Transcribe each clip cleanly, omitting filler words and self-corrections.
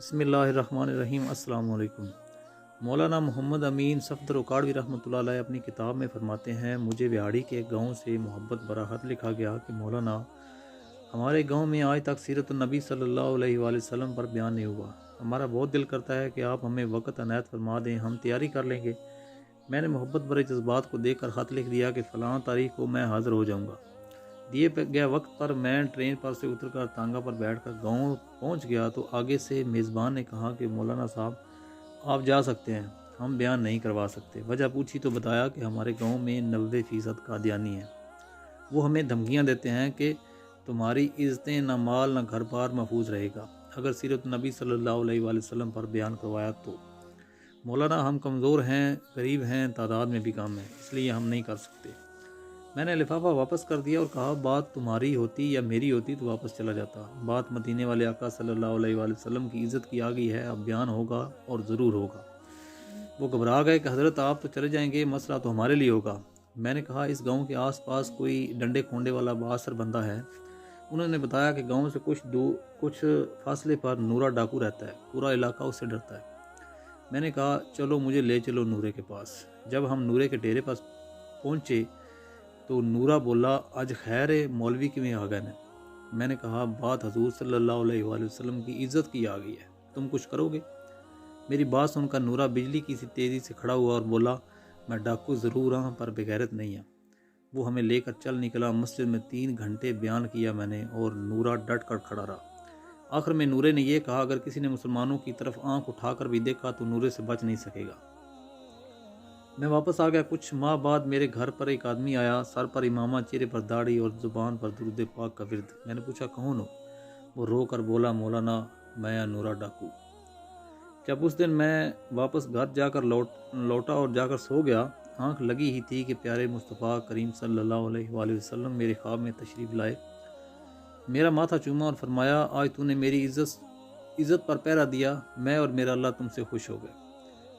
بسم اللہ الرحمن الرحیم۔ السلام علیکم۔ مولانا محمد امین صفدر اکاڑوی رحمۃ اللہ علیہ اپنی کتاب میں فرماتے ہیں، مجھے بہاڑی کے ایک گاؤں سے محبت برا خط لکھا گیا کہ مولانا، ہمارے گاؤں میں آج تک سیرت النبی صلی اللہ علیہ وآلہ وسلم پر بیان نہیں ہوا۔ ہمارا بہت دل کرتا ہے کہ آپ ہمیں وقت عنایت فرما دیں، ہم تیاری کر لیں گے۔ میں نے محبت برے جذبات کو دیکھ کر خط لکھ دیا کہ فلاں تاریخ کو میں حاضر ہو جاؤں گا۔ دیے گئے وقت پر میں ٹرین پر سے اتر کر تانگا پر بیٹھ کر گاؤں پہنچ گیا تو آگے سے میزبان نے کہا کہ مولانا صاحب آپ جا سکتے ہیں، ہم بیان نہیں کروا سکتے۔ وجہ پوچھی تو بتایا کہ ہمارے گاؤں میں 90% قادیانی ہیں، وہ ہمیں دھمکیاں دیتے ہیں کہ تمہاری عزتیں نہ مال نہ گھر بار محفوظ رہے گا اگر سیرت نبی صلی اللہ علیہ وآلہ وسلم پر بیان کروایا تو۔ مولانا ہم کمزور ہیں، غریب ہیں، تعداد میں بھی کم ہیں، اس لیے ہم نہیں کر سکتے۔ میں نے لفافہ واپس کر دیا اور کہا بات تمہاری ہوتی یا میری ہوتی تو واپس چلا جاتا۔ بات مدینے والے آقا صلی اللہ علیہ وآلہ وسلم کی عزت کی آ گئی ہے، اب بیان ہوگا اور ضرور ہوگا۔ وہ گھبرا گئے کہ حضرت آپ تو چلے جائیں گے، مسئلہ تو ہمارے لیے ہوگا۔ میں نے کہا اس گاؤں کے آس پاس کوئی ڈنڈے کھونڈے والا بااثر بندہ ہے۔ انہوں نے بتایا کہ گاؤں سے کچھ فاصلے پر نورا ڈاکو رہتا ہے، پورا علاقہ اس سے ڈرتا ہے۔ میں نے کہا چلو مجھے لے چلو نورے کے پاس۔ جب ہم نورے کے ڈیرے پاس پہنچے تو نورا بولا آج خیر مولوی کیویں آ گئے نے۔ میں نے کہا بات حضور صلی اللہ علیہ وآلہ وسلم کی عزت کی آ گئی ہے، تم کچھ کرو گے؟ میری بات سن کر نورا بجلی کی سی تیزی سے کھڑا ہوا اور بولا میں ڈاکو ضرور ہوں پر بغیرت نہیں ہوں۔ وہ ہمیں لے کر چل نکلا۔ مسجد میں 3 گھنٹے بیان کیا میں نے اور نورا ڈٹ کر کھڑا رہا۔ آخر میں نورے نے یہ کہا اگر کسی نے مسلمانوں کی طرف آنکھ اٹھا کر بھی دیکھا تو نورے سے بچ نہیں سکے گا۔ میں واپس آ گیا۔ کچھ ماہ بعد میرے گھر پر ایک آدمی آیا، سر پر امامہ، چہرے پر داڑھی اور زبان پر درود پاک کا ورد۔ میں نے پوچھا کون ہو؟ وہ رو کر بولا مولانا میں نورا ڈاکو۔ جب اس دن میں واپس گھر جا کر لوٹا اور جا کر سو گیا، آنکھ لگی ہی تھی کہ پیارے مصطفیٰ کریم صلی اللہ علیہ وآلہ وسلم میرے خواب میں تشریف لائے، میرا ماتھا چوما اور فرمایا آج تو نے میری عزت پر پہرا دیا، میں اور میرا اللہ تم سے خوش ہو گئے،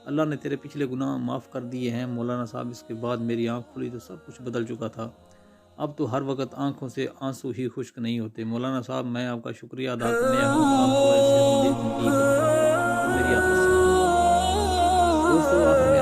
اللہ نے تیرے پچھلے گناہ معاف کر دیے ہیں۔ مولانا صاحب اس کے بعد میری آنکھ کھلی تو سب کچھ بدل چکا تھا۔ اب تو ہر وقت آنکھوں سے آنسو ہی خشک نہیں ہوتے۔ مولانا صاحب میں آپ کا شکریہ ادا کرنے آیا ہوں، آپ کو ایسے زندگی دوستوں آخر میں